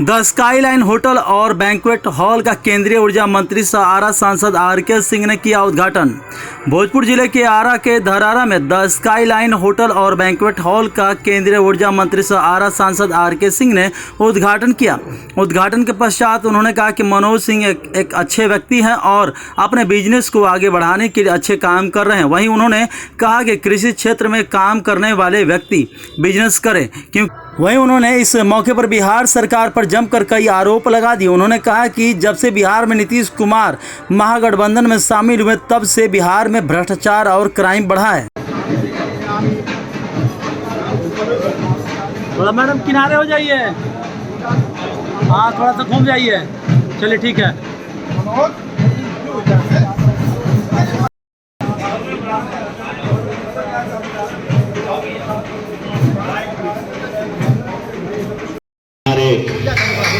The skyline hotel और banquet hall का केंद्रीय ऊर्जा मंत्री सह आरा सांसद आर.के. सिंह ने किया उद्घाटन। भोजपुर जिले के आरा के धरारा में द स्काईलाइन होटल और बैंक्वेट हॉल का केंद्रीय ऊर्जा मंत्री सह आरा सांसद आर.के. सिंह ने उद्घाटन किया। उद्घाटन के पश्चात उन्होंने कहा कि मनोज सिंह एक अच्छे व्यक्ति हैं और अपने बिजनेस को आगे बढ़ाने के लिए अच्छे काम कर रहे हैं। वहीं उन्होंने कहा कि कृषि क्षेत्र में काम करने वाले व्यक्ति बिजनेस करें, क्योंकि वहीं उन्होंने इस मौके पर बिहार सरकार पर जमकर कई आरोप लगा दिए। उन्होंने कहा कि जब से बिहार में नीतीश कुमार महागठबंधन में शामिल हुए तब से बिहार में भ्रष्टाचार और क्राइम बढ़ा है। थोड़ा मैडम किनारे हो जाइए, हाँ थोड़ा सा घूम जाइए। चलिए ठीक है।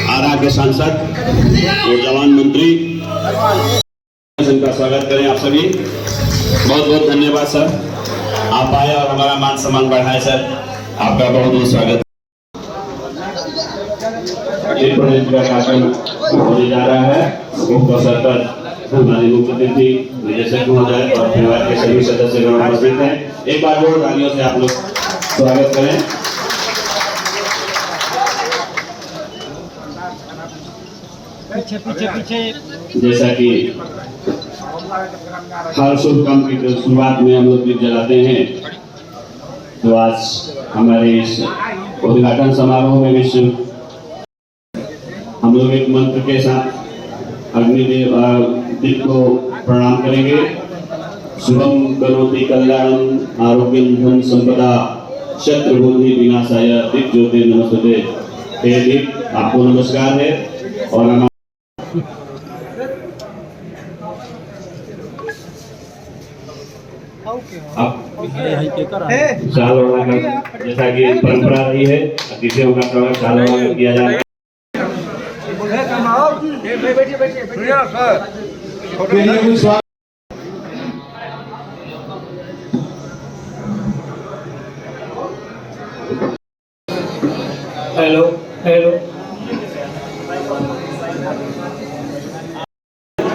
आरा के सांसद और जवान मंत्री का स्वागत करें। आप सभी बहुत बहुत धन्यवाद सर, आप आए और हमारा मान सम्मान बढ़ाए सर, आपका बहुत बहुत स्वागत। प्रदेश का शासन होने जा रहा है, मुख्य अवसर पर हमारे मुख्य अतिथि निदेशक महोदय और परिवार के सभी सदस्य उपस्थित हैं। एक बार जोर तालियों से आप लोग स्वागत करें। पीछे पीछे पीछे। जैसा कि हर शुभ काम की शुरुआत में हम लोग दीप जलाते हैं, तो आज हमारे इस उद्घाटन समारोह में भी हम लोग एक मंत्र के साथ अग्निदेव दीप को प्रणाम करेंगे। शुभम करोति कल्याणम आरोग्यम धन संपदा शत्रु बुद्धि विनाशाय दीप ज्योति नमस्ते। हे दीप आपको नमस्कार है और हम शाल ओढ़ाकर, जैसा कि परंपरा रही है, अतिथियों का स्वागत शाल ओढ़ाकर किया जा रहा है। हेलो हेलो,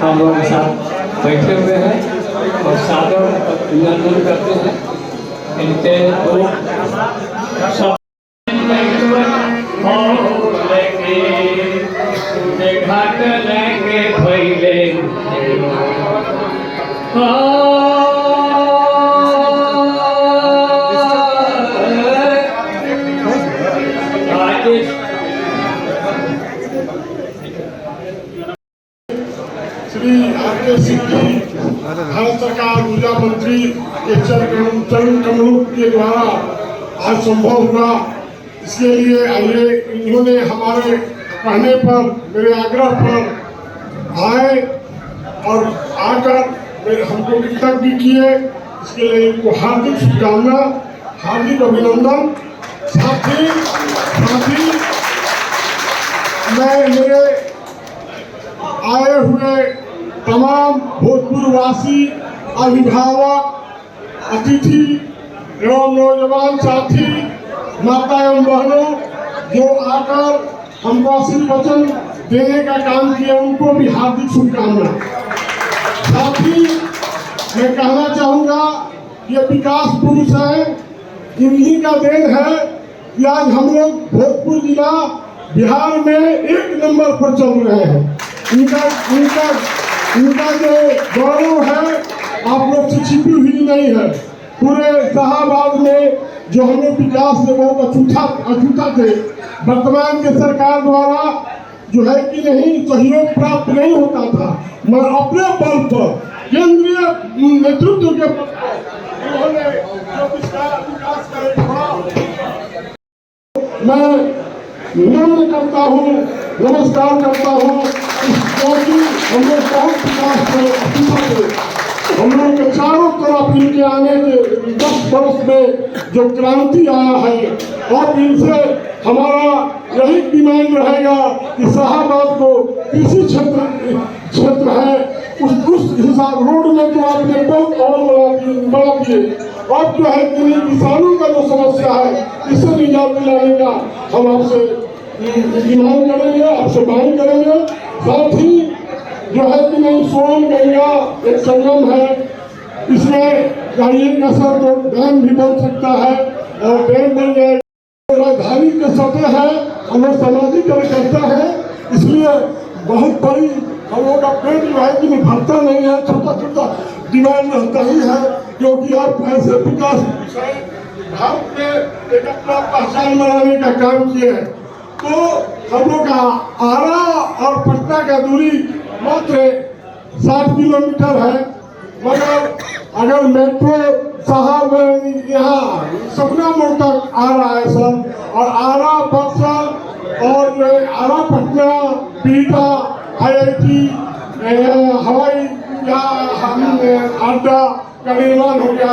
हम लोग साथ बैठे हुए हैं और सादर अभिनंदन करते हैं इनके घाट लेके भैले श्री आर.के. सिंह जी भारत सरकार ऊर्जा मंत्री के चरण कमलों के द्वारा आज संभव हुआ। इसके लिए आइए, इन्होंने हमारे कहने पर, मेरे आग्रह पर आए और आकर हमको कृतज्ञ किए। इसके लिए इनको हार्दिक शुभकामना, हार्दिक अभिनंदन। साथ ही मैं मेरे आए हुए तमाम भोजपुर वासी, अभिभावक, अतिथि एवं नौजवान साथी, माता एवं बहनों जो आकर हमको आशीर्वचन देने का काम किया, उनको भी हार्दिक शुभकामना। साथ ही मैं कहना चाहूँगा कि ये विकास पुरुष है, इन्हीं का देन है कि आज हम लोग भोजपुर जिला बिहार में 1 नंबर पर चल रहे हैं। इनका जो गौरव है आप लोग से छिपी हुई नहीं है। पूरे शाहबाद में जो हमें विकास से बहुत अछूता थे, वर्तमान के सरकार द्वारा जो है कि नहीं सहयोग प्राप्त नहीं होता था, मगर अपने बल पर केंद्रीय नेतृत्व के उन्होंने जो विकास करेगा, मैं नम्र करता हूँ, नमस्कार करता हूँ, क्योंकि हम लोग बहुत विकास थे। हम लोग के चारों तरफ इनके आने के 10 वर्ष में जो क्रांति आया है, और इनसे हमारा यही डिमांड रहेगा कि शाहबाद को कृषि क्षेत्र है, उस हिसाब रोड में तो आपने बहुत और बढ़ा दिए। अब जो है कि किसानों का जो समस्या है, इससे निजात दिलाने का हम आपसे ईमान करेंगे, आपसे मांग करेंगे। साथ ही जो है कि नहीं, सोन गंगा एक संगम है, इसमें चाहिए कसर तो डैम भी बन सकता है और डैम बन जाए। राजधानी के सतह है, हम लोग समाजीकरण करता है, इसलिए बहुत बड़ी हम लोग का पेट जो है कि भरता नहीं है, छोटा छोटा डिमांड रहता ही है, क्योंकि आप ऐसे विकास भारत में एक अपना पहचान बनाने का काम किए हैं। तो हम लोग का आरा और पटना का दूरी मात्र 60 किलोमीटर है, मगर अगर मेट्रो साहब यहाँ सपना मोड़ तक आ रहा है सर, और आरा बक्सर और आरा पटना पीटा IIT हवाई अड्डा का निर्माण हो गया,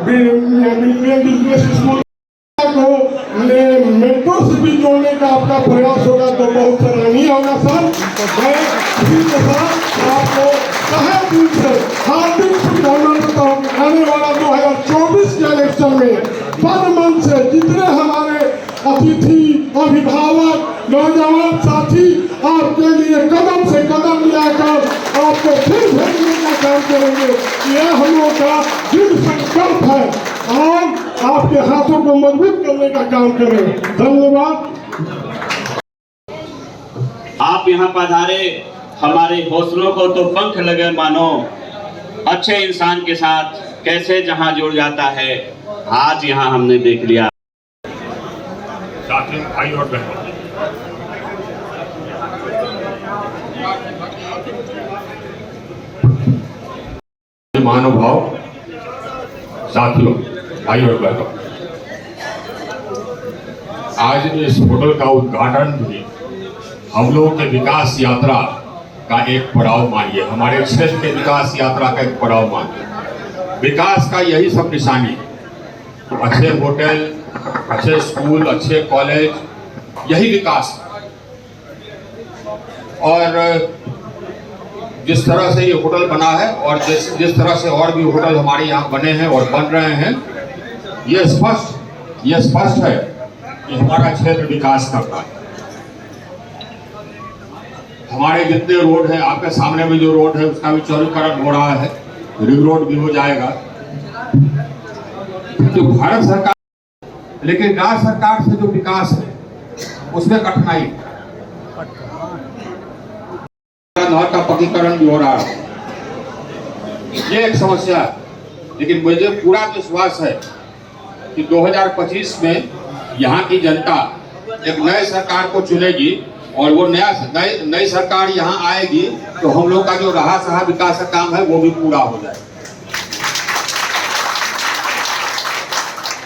बिजनेस स्कूल को मेट्रो से भी जोड़ने का आपका प्रयास होगा तो बहुत सराहनीय होगा सर। मैं इसी के साथ आपको तहे दिल से हार्दिक शुभकामनाएं देता हूँ। आने वाला 2024 के इलेक्शन में पद मन से जितने हमारे अतिथि, अभिभावक, नौजवान साथी आपके लिए कदम से कदम मिलाकर आपको फिर भेजने का काम करेंगे, यह हम लोग का दृढ़ संकल्प है और आपके हाथों को मजबूत करने का काम करेंगे। धन्यवाद। आप यहाँ पधारे, हमारे हौसलों को तो पंख लगे मानो, अच्छे इंसान के साथ कैसे जहाँ जुड़ जाता है, आज यहाँ हमने देख लिया। साथियों, भाई और बहनों, महानुभाव, साथियों, भाई और बहनों, आज इस होटल का उद्घाटन भी हम लोगों के विकास यात्रा का एक पड़ाव मानिए, हमारे क्षेत्र के विकास यात्रा का एक पड़ाव मानिए। विकास का यही सब निशानी, अच्छे होटल, अच्छे स्कूल, अच्छे कॉलेज, यही विकास। और जिस तरह से ये होटल बना है और जिस तरह से और भी होटल हमारे यहाँ बने हैं और बन रहे हैं, ये स्पष्ट है कि हमारा क्षेत्र विकास कर रहा है। हमारे जितने रोड हैं, आपके सामने में जो रोड है उसका भी चौड़ीकरण हो रहा है, रिंग रोड भी हो जाएगा। तो भारत सरकार, लेकिन राज्य सरकार से जो विकास है उसमें कठिनाई, नहर का पक्कीकरण भी हो रहा है, ये एक समस्या है। लेकिन मुझे पूरा विश्वास है कि 2025 में यहाँ की जनता एक नए सरकार को चुनेगी और वो नई सरकार यहाँ आएगी तो हम लोग का जो रहा सहा विकास का काम है वो भी पूरा हो जाए।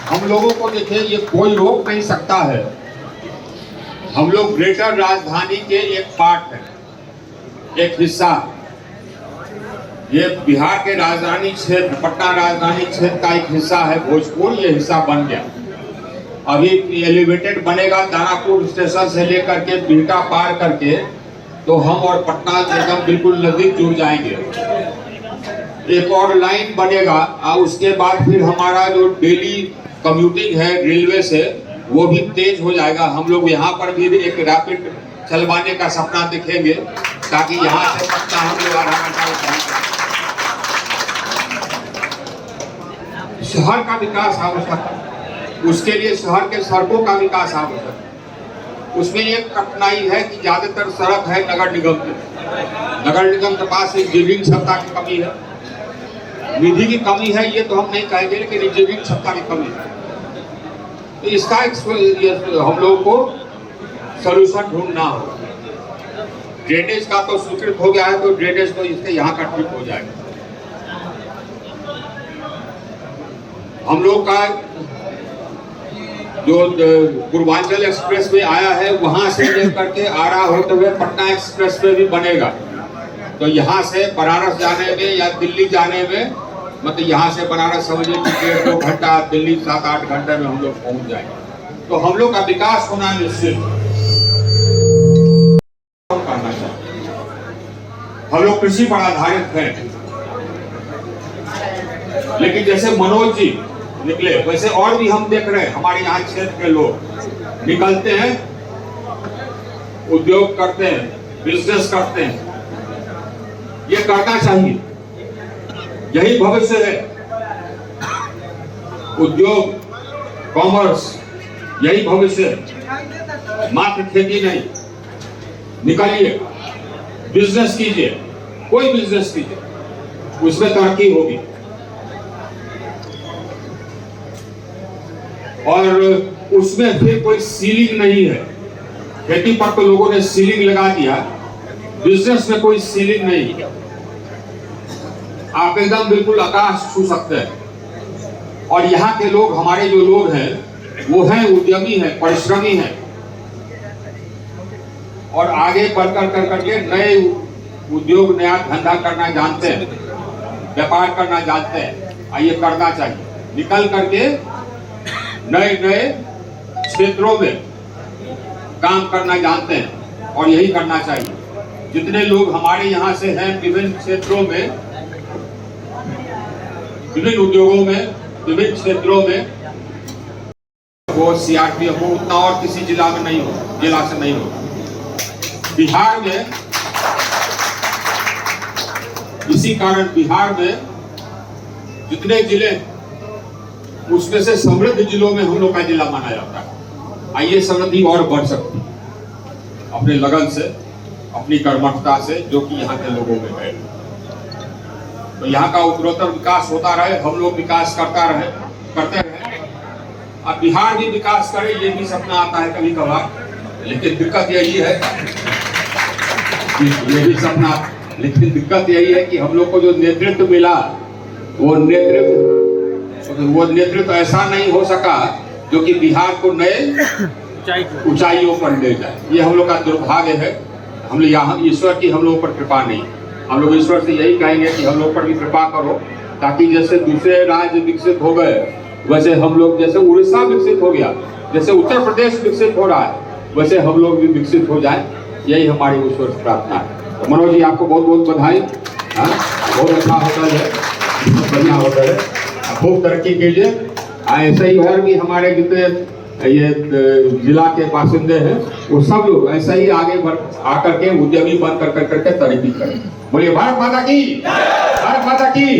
हम लोगों को देखिए, ये कोई रोक नहीं सकता है, हम लोग ग्रेटर राजधानी के एक पार्ट हैं, एक हिस्सा। ये बिहार के राजधानी क्षेत्र, पटना राजधानी क्षेत्र का एक हिस्सा है भोजपुर, ये हिस्सा बन गया। अभी एलिवेटेड बनेगा दानापुर स्टेशन से लेकर के बिहटा पार करके, तो हम और पटना एकदम बिल्कुल नजदीक जुड़ जाएंगे। एक और लाइन बनेगा और उसके बाद फिर हमारा जो डेली कम्यूटिंग है रेलवे से, वो भी तेज हो जाएगा। हम लोग यहाँ पर भी एक रैपिड चलवाने का सपना देखेंगे ताकि यहाँ से पटना हम लोग आधा घंटा। शहर का विकास आवश्यक है, उसके लिए शहर के सड़कों का विकास आवश्यक है। उसमें एक कठिनाई है कि ज्यादातर सड़क है नगर निगम के पास इंजीनियरिंग क्षमता की कमी है, निधि की कमी है, ये तो हम नहीं कहेंगे, लेकिन इंजीनियरिंग क्षमता की कमी है। तो इसका हम लोग को सॉल्यूशन ढूंढना हो। ड्रेनेज का तो स्वीकृत हो गया है, तो ड्रेनेज तो इसके यहाँ का ठीक हो जाएगा। हम लोग का जो पूर्वांचल एक्सप्रेस वे आया है, वहां से लेकर के आरा होते हुए पटना एक्सप्रेस वे भी बनेगा। तो यहाँ से बनारस जाने में या दिल्ली जाने में, मतलब यहाँ से बनारस समझिए कि 1.5-2 घंटा, दिल्ली 7-8 घंटे में हम लोग पहुंच जाएंगे। तो हम लोग का विकास होना निश्चित करना चाहिए। हम लोग कृषि पर आधारित हैं, लेकिन जैसे मनोज जी निकले वैसे और भी हम देख रहे हैं, हमारे यहाँ क्षेत्र के लोग निकलते हैं उद्योग करते हैं, बिजनेस करते हैं, ये करना चाहिए। यही भविष्य है। उद्योग, कॉमर्स, यही भविष्य है, मात्र खेती नहीं। निकलिए, बिजनेस कीजिए, कोई बिजनेस कीजिए, उसमें तरक्की होगी। और उसमें फिर कोई सीलिंग नहीं है। खेती पर तो लोगों ने सीलिंग लगा दिया, बिजनेस में कोई सीलिंग नहीं है। आप एकदम बिल्कुल आकाश छू सकते हैं। और यहाँ के लोग, हमारे जो लोग हैं, वो हैं उद्यमी हैं, परिश्रमी हैं, और आगे बढ़कर कर करके नए उद्योग, नया धंधा करना जानते हैं, व्यापार करना जानते हैं। ये करना चाहिए। निकल करके नए नए क्षेत्रों में काम करना जानते हैं, और यही करना चाहिए। जितने लोग हमारे यहाँ से हैं विभिन्न क्षेत्रों में, विभिन्न उद्योगों में, विभिन्न क्षेत्रों में, वो सीआरपीएफ हो उतना और किसी जिला में नहीं हो, जिला से नहीं हो। बिहार में, इसी कारण बिहार में जितने जिले, उसमें से समृद्ध जिलों में हम लोग का जिला माना जाता है। आइए समृद्धि और बढ़ सकती है अपने लगन से, अपनी कर्मठता से, जो कि यहाँ के लोगों में है। तो यहाँ का उत्तरोत्तर विकास होता रहे, हम लोग विकास करते रहे। अब बिहार भी विकास करे, ये भी सपना आता है कभी कभार। लेकिन दिक्कत यही है, ये भी सपना, लेकिन दिक्कत यही है कि हम लोग को जो नेतृत्व मिला, वो नेतृत्व ऐसा नहीं हो सका जो कि बिहार को नए ऊंचाइयों पर ले जाए। ये हम लोग का दुर्भाग्य है। हम लोग यहाँ, ईश्वर की हम लोग पर कृपा नहीं। हम लोग ईश्वर से यही कहेंगे कि हम लोग पर भी कृपा करो, ताकि जैसे दूसरे राज्य विकसित हो गए, वैसे हम लोग, जैसे उड़ीसा विकसित हो गया, जैसे उत्तर प्रदेश विकसित हो रहा है, वैसे हम लोग भी विकसित हो जाए। यही हमारी ईश्वर से प्रार्थना है। तो मनोज जी, आपको बहुत बहुत बधाई। बहुत अच्छा होटल है, बढ़िया होटल है, खूब तरक्की कीजिए। ऐसे ही और भी हमारे जितने ये जिला के बासिंदे हैं, वो सब लोग ऐसा ही आगे बढ़ आकर के उद्यमी बन करके तरक्की करें। बोलिए भारत माता की, भारत माता की।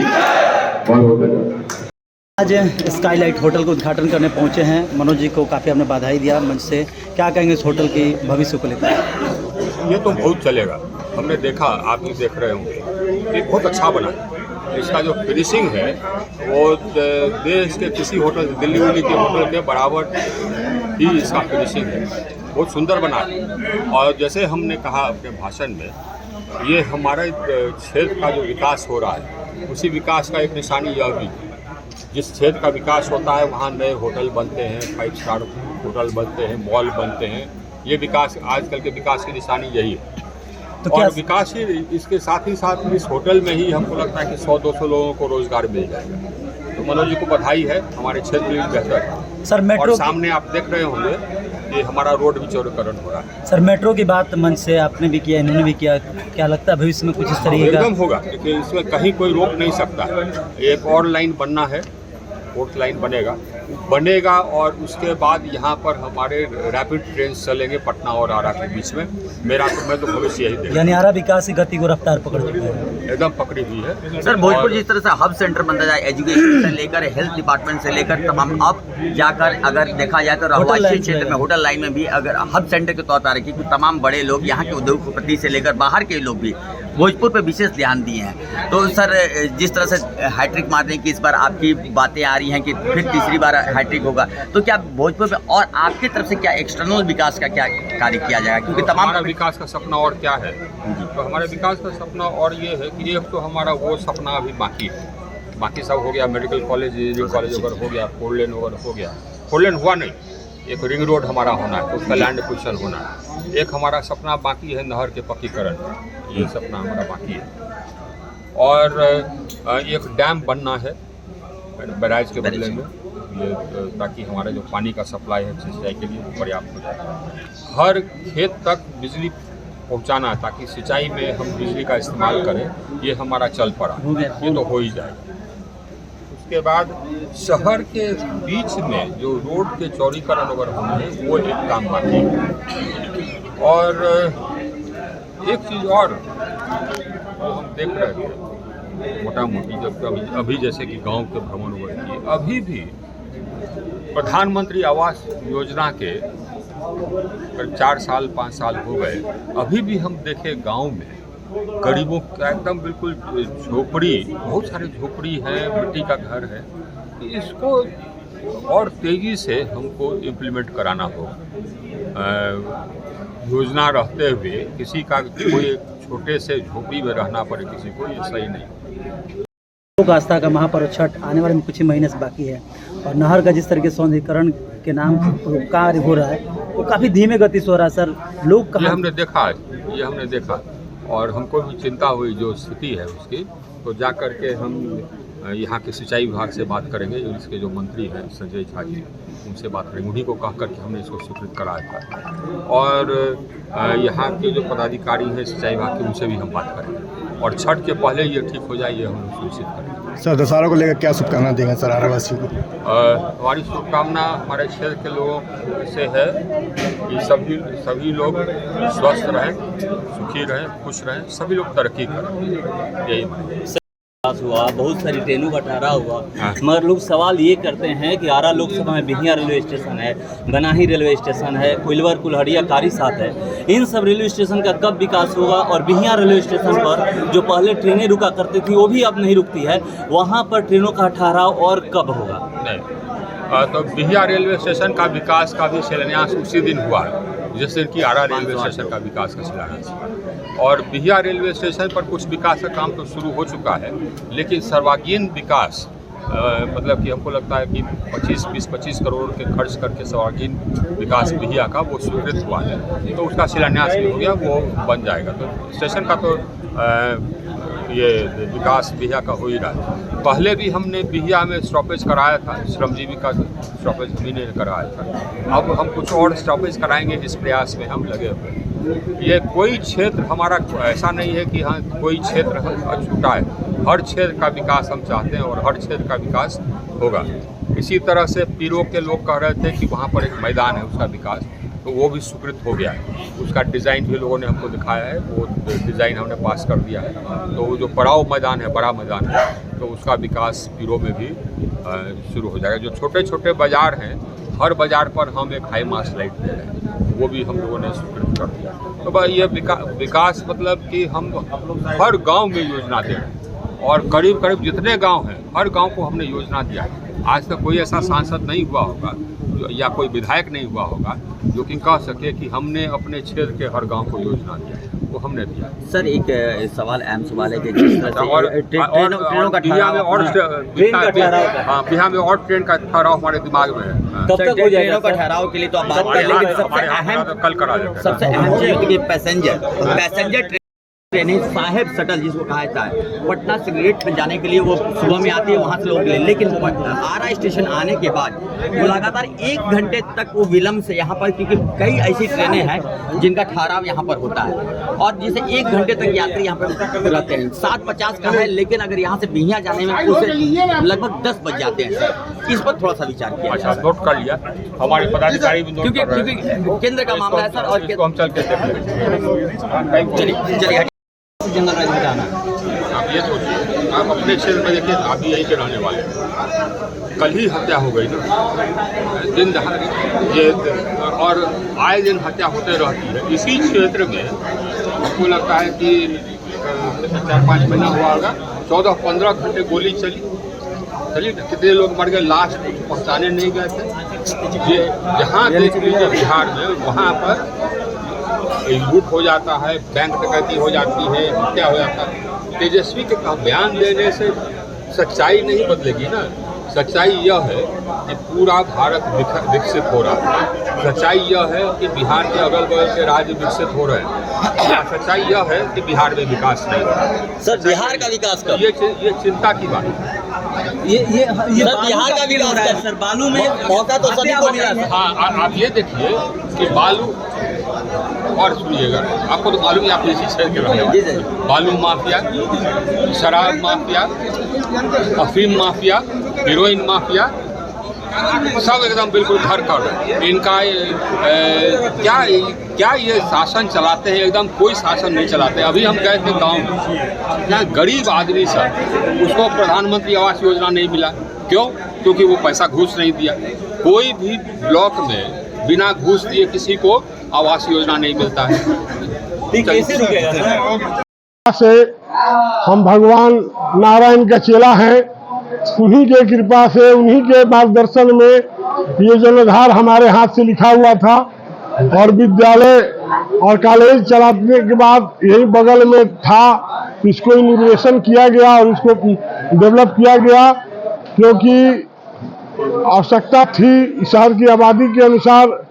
बहुत आज स्काईलाइट होटल को उद्घाटन करने पहुंचे हैं। मनोज जी को काफ़ी हमने बधाई दिया मंच से। क्या कहेंगे इस होटल के भविष्य को लेकर? ये तो बहुत चलेगा। हमने देखा, आप भी देख रहे होंगे, ये बहुत अच्छा बना है। इसका जो फिनिशिंग है वो देश के किसी होटल, दिल्ली उल्ली के होटल के बराबर ही इसका फिनिशिंग है। बहुत सुंदर बना है। और जैसे हमने कहा अपने भाषण में, ये हमारे क्षेत्र का जो विकास हो रहा है, उसी विकास का एक निशानी यह भी, जिस क्षेत्र का विकास होता है वहाँ नए होटल बनते हैं, 5 स्टार होटल बनते हैं, मॉल बनते हैं। ये विकास, आजकल के विकास की निशानी यही है। तो और विकास ही, इसके साथ ही साथ इस होटल में ही हमको लगता है कि 100-200 लोगों को रोजगार मिल जाएगा। तो मनोज जी को बधाई है, हमारे क्षेत्र में बेहतर है। सर मेट्रो, और सामने आप देख रहे होंगे कि हमारा रोड भी चौड़ीकरण हो रहा है। सर मेट्रो की बात मंच से आपने भी किया, इन्होंने भी किया, क्या लगता है भविष्य में कुछ इस तरीके का? एकदम होगा, लेकिन इसमें कहीं कोई रोक नहीं सकता। एक और लाइन बनना है, फोर्थ लाइन बनेगा और उसके बाद यहाँ पर हमारे रैपिड ट्रेन चलेंगे पटना और आरा के बीच में। मैं तो भविष्य यही देखा। यानी आरा विकास की गति को रफ्तार पकड़ चुका है, एकदम पकड़ी हुई है। सर भोजपुर जिस तरह से हब सेंटर बनता जाए, एजुकेशन से लेकर हेल्थ डिपार्टमेंट से लेकर तमाम, अब जाकर अगर देखा जाए तो रहवासी क्षेत्र में, होटल लाइन में भी अगर हब सेंटर के तौर पर आ रही, क्योंकि तमाम बड़े लोग यहाँ के उद्योगपति से लेकर बाहर के लोग भी भोजपुर पे विशेष ध्यान दिए हैं। तो सर जिस तरह से हैट्रिक मारने की इस बार आपकी बातें आ रही हैं कि फिर तीसरी बार हैट्रिक होगा, तो क्या भोजपुर पे और आपकी तरफ से क्या एक्सटर्नल विकास का क्या कार्य किया जाएगा? क्योंकि तमाम हमारा विकास का सपना और क्या है, तो हमारे विकास का सपना और ये है कि एक तो हमारा वो सपना अभी बाकी है, बाकी सब हो गया। मेडिकल कॉलेज, इंजीनियरिंग कॉलेज वगैरह हो गया, 4 लेन वगैरह हो गया। 4 लेन हुआ नहीं, एक रिंग रोड हमारा होना है, उसका लैंड एक्विजिशन होना है। एक हमारा सपना बाकी है नहर के पक्कीकरण, ये सपना हमारा बाकी है। और एक डैम बनना है बैराज के बदले में, ये ताकि हमारा जो पानी का सप्लाई है सिंचाई के लिए पर्याप्त हो जाए। हर खेत तक बिजली पहुंचाना है ताकि सिंचाई में हम बिजली का इस्तेमाल करें, ये हमारा चल पड़ा, ये तो हो ही जाएगा। उसके बाद शहर के बीच में जो रोड के चौड़ीकरण वगैरह होंगे, वो एक काम बाकी है। और एक चीज़ और हम देख रहे थे मोटा मोटी, जब अभी जैसे कि गांव के भ्रमण हुए थे, अभी भी प्रधानमंत्री आवास योजना के 4 साल 5 साल हो गए, अभी भी हम देखे गांव में गरीबों का एकदम बिल्कुल झोपड़ी, बहुत सारे झोपड़ी हैं, मिट्टी का घर है। इसको और तेज़ी से हमको इम्प्लीमेंट कराना होगा। योजना रहते हुए किसी का कोई छोटे से झोपड़ी में रहना पड़े किसी को, ये सही नहीं। लोक आस्था का महापर्व छठ आने वाले में कुछ ही महीने से बाकी है और नहर का जिस तरह के सौंदर्यीकरण के नाम कार्य हो रहा है वो काफ़ी धीमे गति से हो रहा है सर। लोग ये हमने देखा और हमको भी चिंता हुई जो स्थिति है उसकी, तो जा कर के हम यहाँ के सिंचाई विभाग से बात करेंगे, इसके जो मंत्री हैं संजय झा जी, उनसे बात करेंगे। उन्हीं को कह करके हमने इसको स्वीकृत कराया था और यहाँ के जो पदाधिकारी हैं सिंचाई विभाग के, उनसे भी हम बात करेंगे और छठ के पहले ये ठीक हो जाए, ये हम सुनिश्चित करेंगे। सर दशहरा को लेकर क्या शुभकामना देंगे सर आरावासियों को? हमारी शुभकामना हमारे क्षेत्र के लोगों से है कि सभी लोग स्वस्थ रहें, सुखी रहें, खुश रहें, सभी लोग तरक्की करें, यही मांग हुआ। बहुत सारी ट्रेनों का ठहराव हुआ, मगर लोग सवाल ये करते हैं कि आरा लोकसभा में बिहिया रेलवे स्टेशन है, बनाही रेलवे स्टेशन है, कोइलवर कुल्हड़िया कारी साथ है, इन सब रेलवे स्टेशन का कब विकास होगा? और बिहिया रेलवे स्टेशन पर जो पहले ट्रेनें रुका करती थी वो भी अब नहीं रुकती है, वहाँ पर ट्रेनों का ठहराव और कब होगा? नहीं, तो बिहिया रेलवे स्टेशन का विकास का भी शिलान्यास उसी दिन हुआ जिस दिन की आरा रेलवे स्टेशन का विकास का शिलान्यास। और बिहिया रेलवे स्टेशन पर कुछ विकास का काम तो शुरू हो चुका है, लेकिन सर्वांगीण विकास मतलब कि हमको लगता है कि 25 करोड़ के खर्च करके सर्वांगीण विकास बिहिया का वो स्वीकृत हुआ है, तो उसका शिलान्यास भी हो गया, वो बन जाएगा। तो स्टेशन का तो ये विकास बिहिया का हो ही रहा है। पहले भी हमने बिहिया में स्टॉपेज कराया था, श्रमजीवी का स्टॉपेज भी नहीं कराया था। अब हम कुछ और स्टॉपेज कराएंगे, इस प्रयास में हम लगे हुए हैं। ये कोई क्षेत्र हमारा ऐसा नहीं है कि हाँ कोई क्षेत्र छूटा है, हर क्षेत्र का विकास हम चाहते हैं और हर क्षेत्र का विकास होगा। इसी तरह से पीरो के लोग कह रहे थे कि वहाँ पर एक मैदान है, उसका विकास, तो वो भी स्वीकृत हो गया है। उसका डिज़ाइन भी लोगों ने हमको दिखाया है, वो डिज़ाइन हमने पास कर दिया है। तो वो जो पड़ाव मैदान है, बड़ा मैदान है, तो उसका विकास पीरो में भी शुरू हो जाएगा। जो छोटे छोटे बाज़ार हैं, हर बाज़ार पर हम एक हाई मास्ट लाइट दे रहे हैं, वो भी हम लोगों ने स्वीकृत कर दिया। तो भाई ये विकास मतलब कि हम हर गाँव में योजना दे रहे हैं और करीब करीब जितने गाँव हैं, हर गाँव को हमने योजना दिया है। आज तक कोई ऐसा सांसद नहीं हुआ होगा या कोई विधायक नहीं हुआ होगा जो कि कह सके कि हमने अपने क्षेत्र के हर गांव को योजना दिया, वो हमने दिया। सर एक सवाल अहम सवाल है कि जिस तरह से ट्रेनों का बिहार में और ट्रेन का ठहराव हमारे दिमाग में है। कब तक हो जाएगा? ट्रेनों का ठहराव के लिए तो आप बात करें, लेकिन सबसे अहम कल करा जाएगा। सबसे अहम चीज होती है पैसेंजर ट्रेनें साहेब शटल जिसको कहा जाता है, पटना से ग्रेट में जाने के लिए वो सुबह में आती है, वहाँ से लोगों के लिए, लेकिन आरा स्टेशन आने के बाद वो लगातार 1 घंटे तक वो विलम्ब से यहाँ पर, क्योंकि कई ऐसी ट्रेनें हैं जिनका ठहराव यहाँ पर होता है और जिसे 1 घंटे तक यात्री यहाँ पर रहते हैं। 7:50 का है, लेकिन अगर यहाँ से बिहिया जाने में उसे लगभग 10 बज जाते हैं। इस पर थोड़ा सा विचार किया। अच्छा, नोट कर लिया, हमारे पदाधिकारी भी नोट कर रहे हैं, क्योंकि केंद्र का मामला है सर। और हम चल के चलिए जंगल राज में जाना। आप ये सोचिए, आप अपने क्षेत्र में देखिए, आप भी यहीं के रहने वाले हैं। कल ही हत्या हो गई ना, दिन दहाड़े ये, और आए दिन हत्या होते रहती है इसी क्षेत्र में। हमको लगता है कि 4-5 महीना हुआ होगा, 14-15 घंटे गोली चली, कितने लोग मर गए, लाश पहुँचाने नहीं गए थे। ये जहाँ देख लीजिए बिहार में, वहाँ पर लूट हो जाता है, बैंक डकैती हो जाती है, हत्या हो जाता है। तेजस्वी के बयान देने से सच्चाई नहीं बदलेगी ना। सच्चाई यह है कि पूरा भारत विकसित हो रहा है। सच्चाई यह है कि बिहार के अगल बगल के राज्य विकसित हो रहे हैं। सच्चाई यह है कि बिहार में विकास नहीं हो रहा है। सर बिहार का विकास कब? ये चिंता की बात है। ये बिहार का विकास है सर। बालू में मौका तो सभी को मिला है। हाँ, आप ये देखिए कि बालू, और सुनिएगा, आपको तो मालूम है, आप इसी क्षेत्र के रहने वाले। बालू माफिया, शराब माफिया, अफीम माफिया, हीरोइन माफिया, सब एकदम बिल्कुल घर कर रहे हैं। इनका क्या क्या ये शासन चलाते हैं? एकदम कोई शासन नहीं चलाते। अभी हम गए थे गांव में, यहाँ गरीब आदमी सब, उसको प्रधानमंत्री आवास योजना नहीं मिला। क्यों? क्योंकि वो पैसा घूस नहीं दिया। कोई भी ब्लॉक में बिना घूस दिए किसी को आवास योजना नहीं मिलता है। कैसे रुकेगा सर? से हम भगवान नारायण का चेला हैं, उन्हीं के कृपा से, उन्हीं के मार्गदर्शन में ये जलधार हमारे हाथ से लिखा हुआ था और विद्यालय और कॉलेज चलाने के बाद यही बगल में था, इसको इनोवेशन किया गया और इसको डेवलप किया गया क्योंकि आवश्यकता थी शहर की आबादी के अनुसार।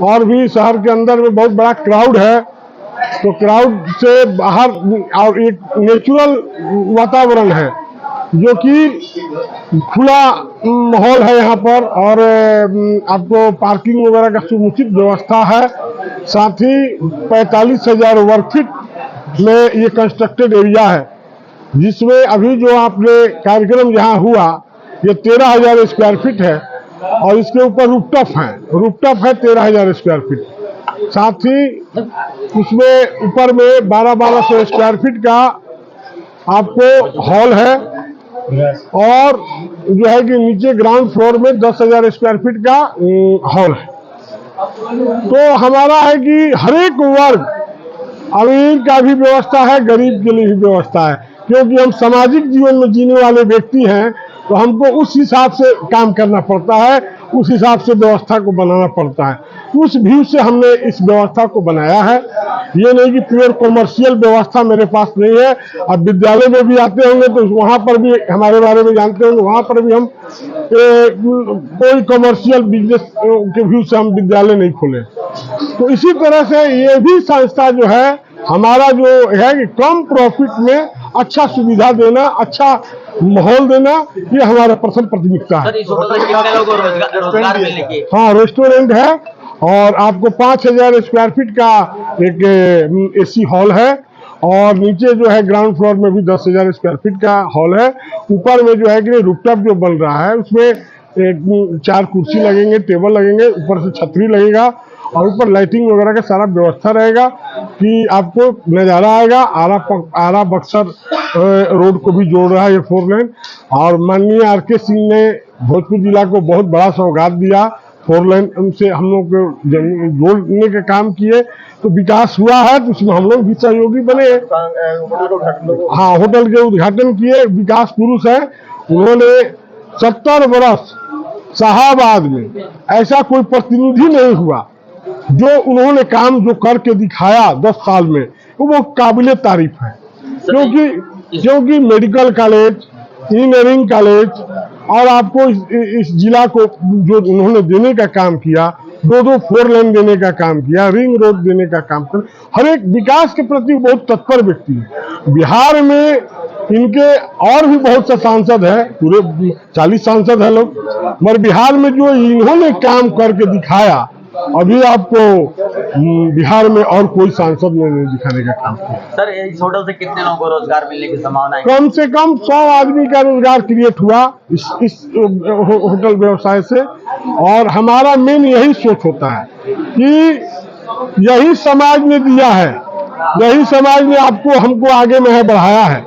और भी शहर के अंदर में बहुत बड़ा क्राउड है, तो क्राउड से बाहर और एक नेचुरल वातावरण है जो कि खुला माहौल है यहाँ पर, और आपको पार्किंग वगैरह का समुचित व्यवस्था है। साथ ही 45,000 वर्ग फीट में ये कंस्ट्रक्टेड एरिया है, जिसमें अभी जो आपने कार्यक्रम यहाँ हुआ ये 13,000 स्क्वायर फीट है और इसके ऊपर रूफटॉप है 13,000 स्क्वायर फीट। साथ ही उसमें ऊपर में 1200 स्क्वायर फीट का आपको हॉल है और जो है कि नीचे ग्राउंड फ्लोर में 10,000 स्क्वायर फीट का हॉल है। तो हमारा है कि हर एक वर्ग, अमीर का भी व्यवस्था है, गरीब के लिए भी व्यवस्था है, क्योंकि हम सामाजिक जीवन में जीने वाले व्यक्ति हैं, तो हमको उस हिसाब से काम करना पड़ता है, उस हिसाब से व्यवस्था को बनाना पड़ता है। उस व्यू से हमने इस व्यवस्था को बनाया है। ये नहीं कि प्योर कॉमर्शियल व्यवस्था मेरे पास नहीं है। अब विद्यालय में भी आते होंगे तो वहाँ पर भी हमारे बारे में जानते होंगे, वहाँ पर भी हम कोई कॉमर्शियल बिजनेस के व्यू से हम विद्यालय नहीं खोले। तो इसी तरह से ये भी संस्था जो है हमारा जो है कि कम प्रॉफिट में अच्छा सुविधा देना, अच्छा माहौल देना, ये हमारा प्रथम प्राथमिकता है। हाँ, रेस्टोरेंट है और आपको 5,000 स्क्वायर फीट का एक एसी हॉल है और नीचे जो है ग्राउंड फ्लोर में भी 10,000 स्क्वायर फीट का हॉल है। ऊपर में जो है कि रूफटॉप जो बन रहा है उसमें 4 कुर्सी लगेंगे, टेबल लगेंगे, ऊपर से छतरी लगेगा और ऊपर लाइटिंग वगैरह का सारा व्यवस्था रहेगा कि आपको नज़ारा आएगा। आरा बक्सर रोड को भी जोड़ रहा है ये 4 लेन, और माननीय RK सिंह ने भोजपुर जिला को बहुत बड़ा सौगात दिया। 4 लेन उनसे हम लोग जोड़ने का काम किए तो विकास हुआ है, तो उसमें हम लोग भी सहयोगी बने। हाँ, होटल के उद्घाटन किए, विकास पुरुष है। उन्होंने 70 वर्ष शाहाबाद में ऐसा कोई प्रतिनिधि नहीं हुआ जो उन्होंने काम जो करके दिखाया 10 साल में, वो काबिले तारीफ है। क्योंकि मेडिकल कॉलेज, इंजीनियरिंग कॉलेज और आपको इस जिला को जो उन्होंने देने का काम किया, 2 4 लेन देने का काम किया, रिंग रोड देने का काम किया, हर एक विकास के प्रति बहुत तत्पर व्यक्ति है। बिहार में इनके और भी बहुत से सांसद है, पूरे 40 सांसद है लोग, मगर बिहार में जो इन्होंने काम करके दिखाया, अभी आपको बिहार में और कोई सांसद ने नहीं दिखाने का काम किया। सर, इस होटल से कितने लोगों को रोजगार मिलने की संभावना है? कम से कम 100 आदमी का रोजगार क्रिएट हुआ इस होटल व्यवसाय से। और हमारा मेन यही सोच होता है कि यही समाज ने दिया है, यही समाज ने आपको हमको आगे में बढ़ाया है,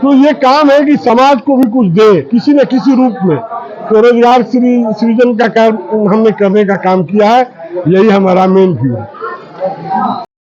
तो ये काम है कि समाज को भी कुछ दे किसी न किसी रूप में। तो रोजगार सृजन का काम हमने करने का काम किया है, यही हमारा मेन व्यू है।